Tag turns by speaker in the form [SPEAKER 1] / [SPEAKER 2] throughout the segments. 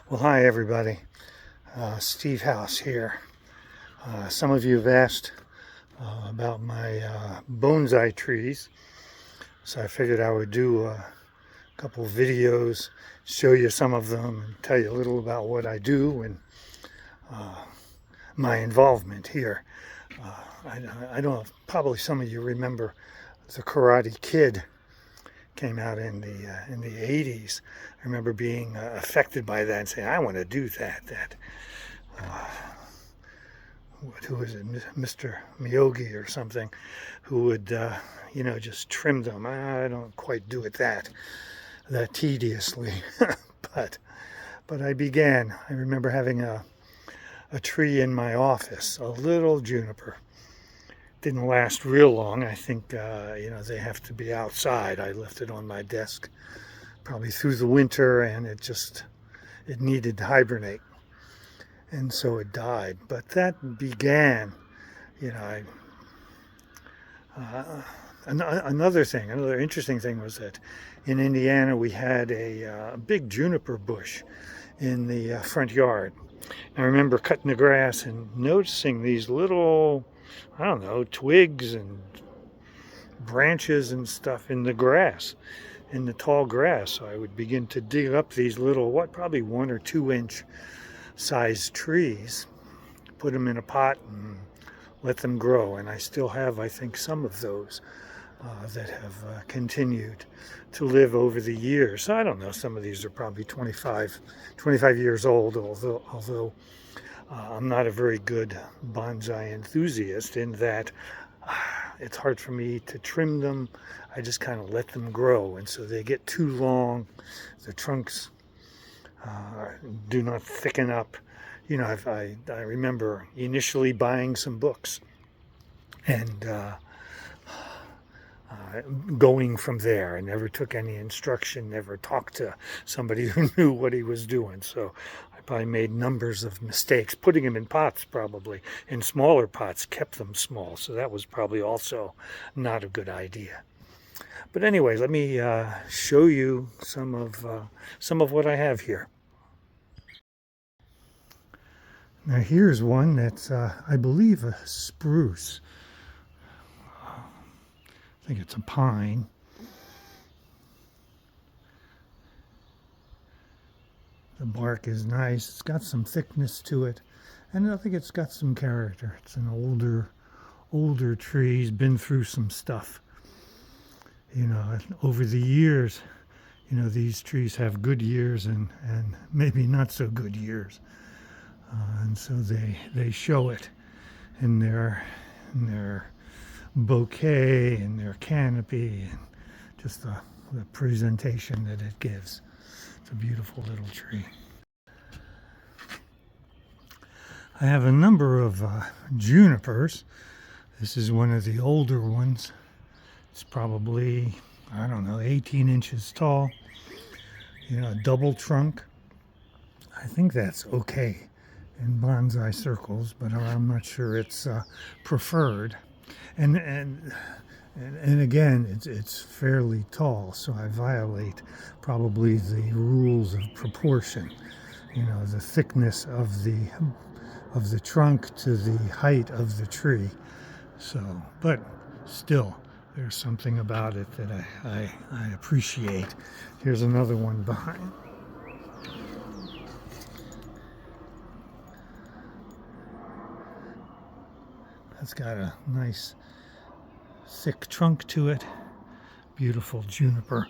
[SPEAKER 1] Well, hi everybody. Steve House here. Some of you have asked about my bonsai trees, so I figured I would do a couple videos, show you some of them, and tell you a little about what I do and my involvement here. I don't know, probably some of you remember the Karate Kid came out in the 80s. I remember being affected by that and saying, I want to do that. Who was it, Mr. Miyogi or something, who would, just trim them. I don't quite do it that tediously, but I began. I remember having a tree in my office, a little juniper. Didn't last real long. I think, they have to be outside. I left it on my desk probably through the winter, and it needed to hibernate. And so it died. But that began, another interesting thing was that in Indiana we had a big juniper bush in the front yard. I remember cutting the grass and noticing these little, I don't know, twigs and branches and stuff in the grass, in the tall grass. So I would begin to dig up these little, probably 1 or 2 inch sized trees, put them in a pot and let them grow. And I still have, I think, some of those that have continued to live over the years. So I don't know, some of these are probably 25 years old, although I'm not a very good bonsai enthusiast in that it's hard for me to trim them. I just kind of let them grow, and so they get too long. The trunks do not thicken up. I remember initially buying some books and going from there. I never took any instruction, never talked to somebody who knew what he was doing. So I probably made numbers of mistakes. Putting them in pots, probably in smaller pots, kept them small. So that was probably also not a good idea. But anyway, let me show you some of what I have here. Now here's one that's, I believe, a spruce. I think it's a pine. The bark is nice. It's got some thickness to it, and I think it's got some character. It's an older tree. He's been through some stuff. Over the years, these trees have good years and maybe not so good years. And so they show it in their bouquet and their canopy and just the presentation that it gives. It's a beautiful little tree. I have a number of junipers. This is one of the older ones. It's probably, 18 inches tall. A double trunk. I think that's okay in bonsai circles, but I'm not sure it's preferred. And again, it's fairly tall, so I violate probably the rules of proportion. The thickness of the trunk to the height of the tree. So, but still, there's something about it that I appreciate. Here's another one behind. It's got a nice thick trunk to it. Beautiful juniper.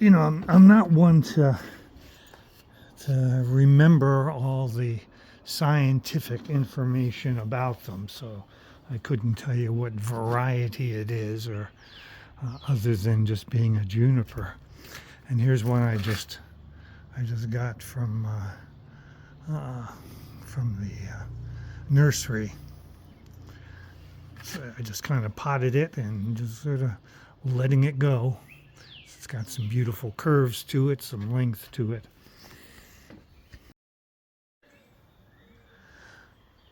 [SPEAKER 1] I'm not one to remember all the scientific information about them, so I couldn't tell you what variety it is, or other than just being a juniper. And here's one I just got from the nursery. So I just kind of potted it and just sort of letting it go. It's got some beautiful curves to it, some length to it.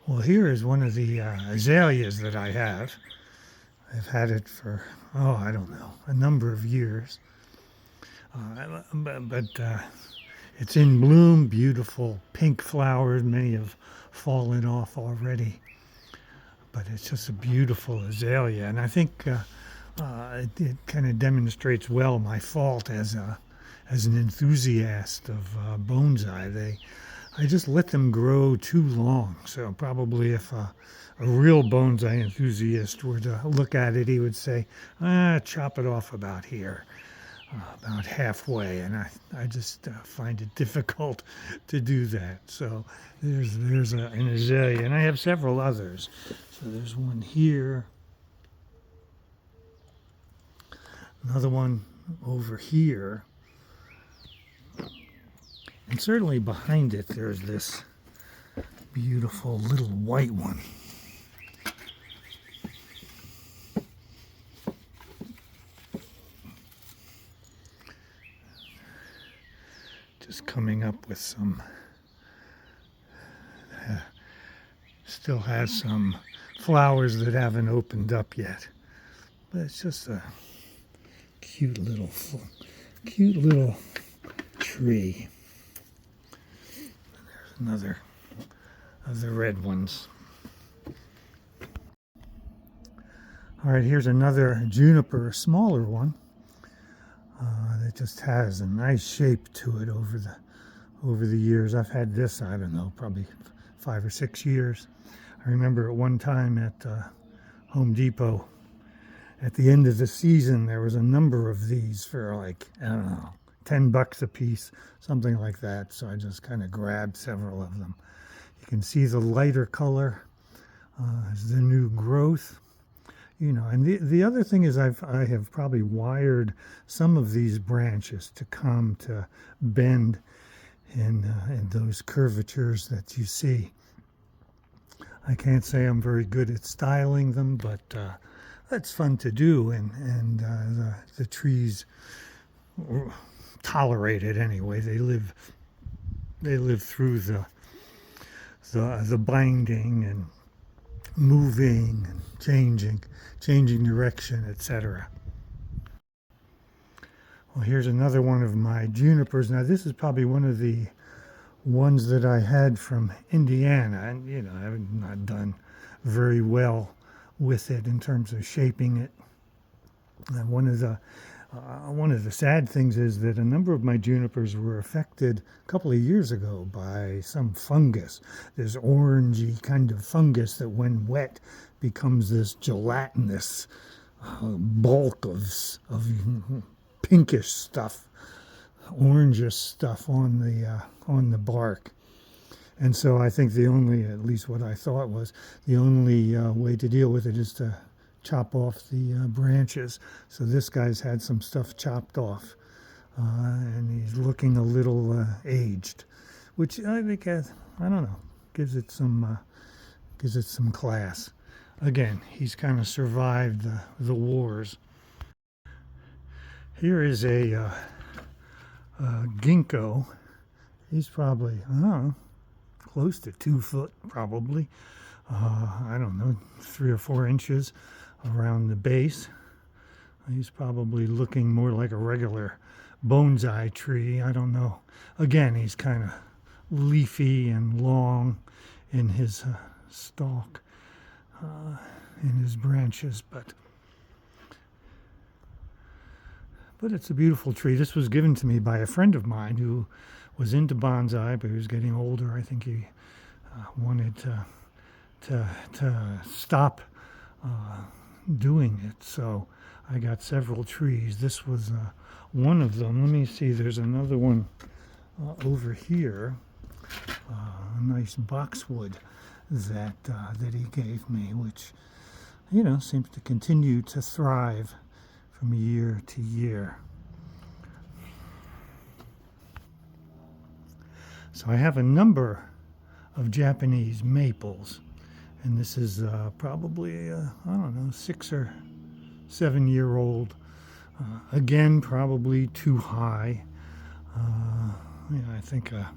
[SPEAKER 1] Well, here is one of the azaleas that I have. I've had it for, a number of years. But It's in bloom, beautiful pink flowers. Many have fallen off already, but it's just a beautiful azalea. And I think it kind of demonstrates well my fault as an enthusiast of bonsai. I just let them grow too long. So probably if a real bonsai enthusiast were to look at it, he would say, chop it off about here, about halfway. And I just find it difficult to do that. So there's an azalea, and I have several others. So there's one here, another one over here, and certainly behind it there's this beautiful little white one. Just coming up with some, still has some flowers that haven't opened up yet, but it's just a cute little tree. There's another of the red ones. All right, here's another juniper, a smaller one. That just has a nice shape to it over the years. I've had this, I don't know, probably 5 or 6 years. I remember at one time at Home Depot, at the end of the season, there was a number of these for like, I don't know, $10 a piece, something like that. So I just kind of grabbed several of them. You can see the lighter color is the new growth. You know, and the other thing is I have probably wired some of these branches to come to bend in those curvatures that you see. I can't say I'm very good at styling them, but that's fun to do, and the trees tolerate it anyway. They live through the binding and moving and changing direction, etc. Well, here's another one of my junipers. Now, this is probably one of the ones that I had from Indiana, and you know, I've not done very well with it in terms of shaping it. And one of the sad things is that a number of my junipers were affected a couple of years ago by some fungus, this orangey kind of fungus that when wet becomes this gelatinous bulk of pinkish stuff, orangish stuff on the bark. And so I think the only, at least what I thought was, the only way to deal with it is to chop off the branches. So this guy's had some stuff chopped off, and he's looking a little aged, which I think, I don't know, gives it some class. Again, he's kind of survived the wars. Here is a ginkgo. He's probably, I don't know, close to 2 foot probably. I don't know, 3 or 4 inches around the base. He's probably looking more like a regular bonsai tree. I don't know. Again, he's kind of leafy and long in his stalk, in his branches, but it's a beautiful tree. This was given to me by a friend of mine who was into bonsai, but he was getting older. I think he wanted to stop doing it. So I got several trees. This was one of them. Let me see. There's another one over here. A nice boxwood that he gave me, which, you know, seems to continue to thrive from year to year. So I have a number of Japanese maples, and this is probably I don't know, 6 or 7 year old. Again, probably too high. You know, I think a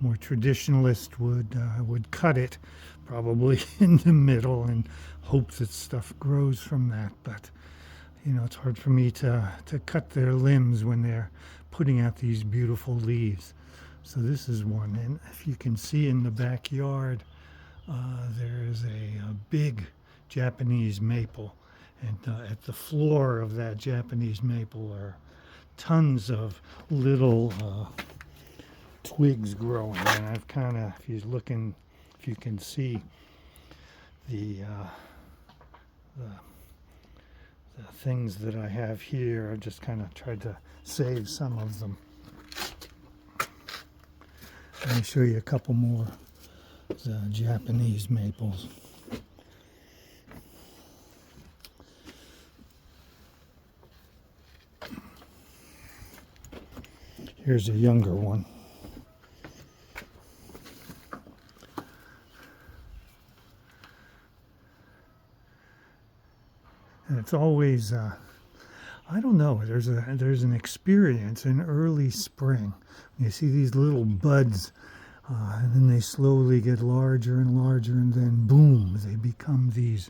[SPEAKER 1] more traditionalist would cut it probably in the middle and hope that stuff grows from that. But you know, it's hard for me to cut their limbs when they're putting out these beautiful leaves. So this is one, and if you can see in the backyard, there is a big Japanese maple, and at the floor of that Japanese maple are tons of little twigs growing. And I've kind of, if you can see the things that I have here, I just kind of tried to save some of them. Let me show you a couple more Japanese maples. Here's a younger one. And it's always, I don't know, there's an experience in early spring. You see these little buds, and then they slowly get larger and larger, and then boom, they become these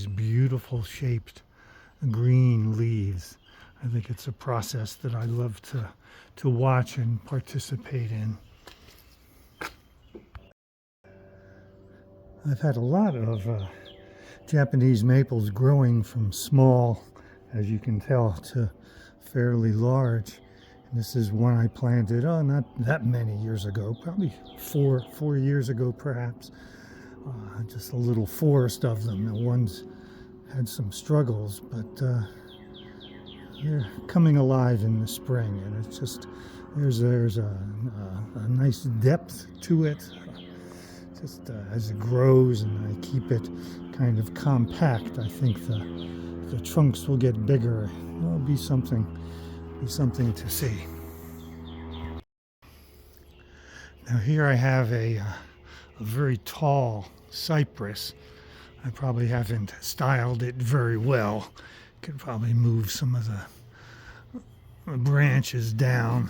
[SPEAKER 1] beautiful shaped green leaves. I think it's a process that I love to watch and participate in. I've had a lot of Japanese maples growing from small, as you can tell, to fairly large. And this is one I planted, not that many years ago, probably four years ago perhaps. Just a little forest of them. The ones had some struggles, but they're coming alive in the spring, and it's just there's a nice depth to it. Just as it grows and I keep it kind of compact, I think the trunks will get bigger. It'll be something to see. Now here I have a very tall cypress. I probably haven't styled it very well. Could probably move some of the branches down.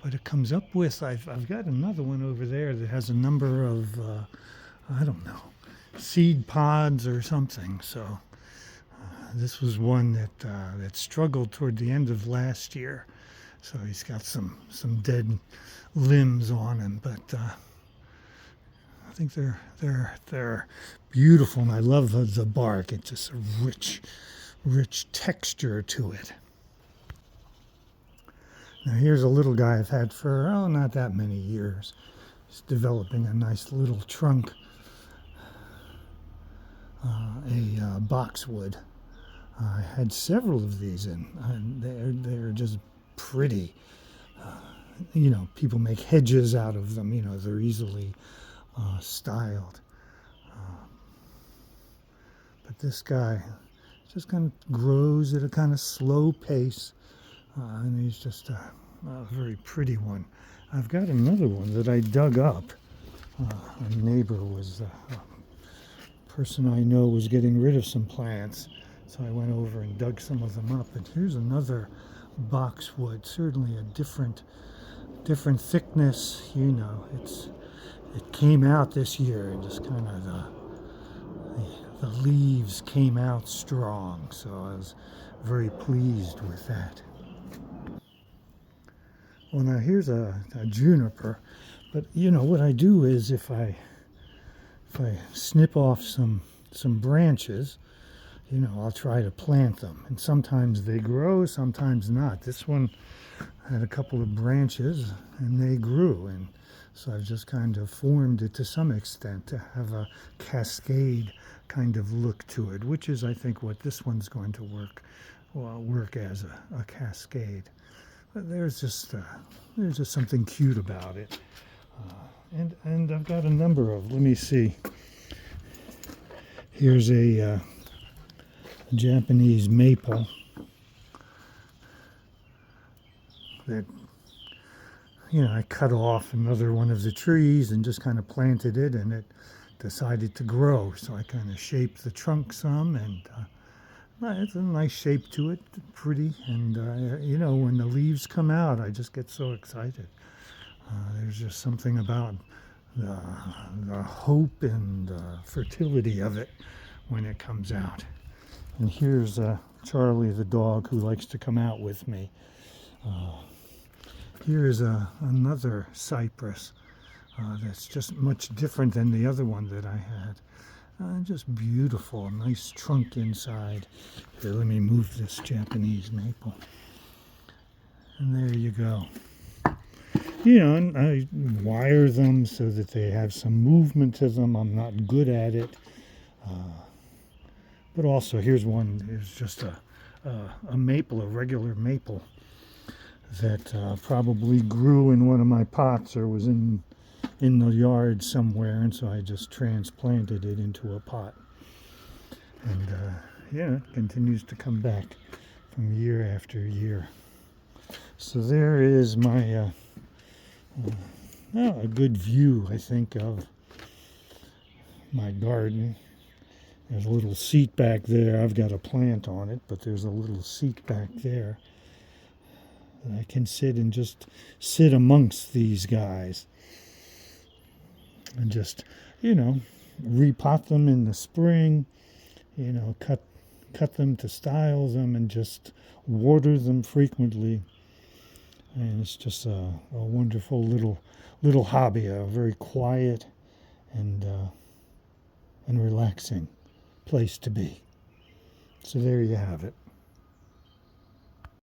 [SPEAKER 1] But it comes up with, I've got another one over there that has a number of, I don't know, seed pods or something. So this was one that struggled toward the end of last year. So he's got some dead limbs on him, but I think they're beautiful, and I love the bark. It's just a rich texture to it. Now here's a little guy I've had for, not that many years. He's developing a nice little trunk, a boxwood. I had several of these in, and they're just pretty. People make hedges out of them. They're easily styled. But this guy just kind of grows at a kind of slow pace. And he's just a very pretty one. I've got another one that I dug up. A neighbor was, a person I know was getting rid of some plants. So I went over and dug some of them up. And here's another boxwood, certainly a different thickness. It came out this year, and just kind of the leaves came out strong. So I was very pleased with that. Well, now here's a juniper, but what I do is if I snip off some branches, I'll try to plant them, and sometimes they grow, sometimes not. This one had a couple of branches and they grew, and so I've just kind of formed it to some extent to have a cascade kind of look to it, which is, I think, what this one's going to work as a cascade. But there's just something cute about it, and I've got a number of. Let me see. Here's a Japanese maple that I cut off another one of the trees and just kind of planted it, and it decided to grow. So I kind of shaped the trunk some, and it's a nice shape to it, pretty, and when the leaves come out, I just get so excited. There's just something about the hope and fertility of it when it comes out. And here's Charlie the dog, who likes to come out with me. Here's another cypress that's just much different than the other one that I had. Just beautiful, nice trunk inside. Here, let me move this Japanese maple. And there you go. You know, and I wire them so that they have some movement to them. I'm not good at it. But also, here's one. Here's just a maple, a regular maple that probably grew in one of my pots or was in the yard somewhere, and so I just transplanted it into a pot. And yeah, it continues to come back from year after year. So there is my a good view, I think, of my garden. There's a little seat back there. I've got a plant on it, but there's a little seat back there. I can sit and just sit amongst these guys and just, repot them in the spring, cut them to style them and just water them frequently. And it's just a wonderful little hobby, a very quiet and relaxing place to be. So there you have it.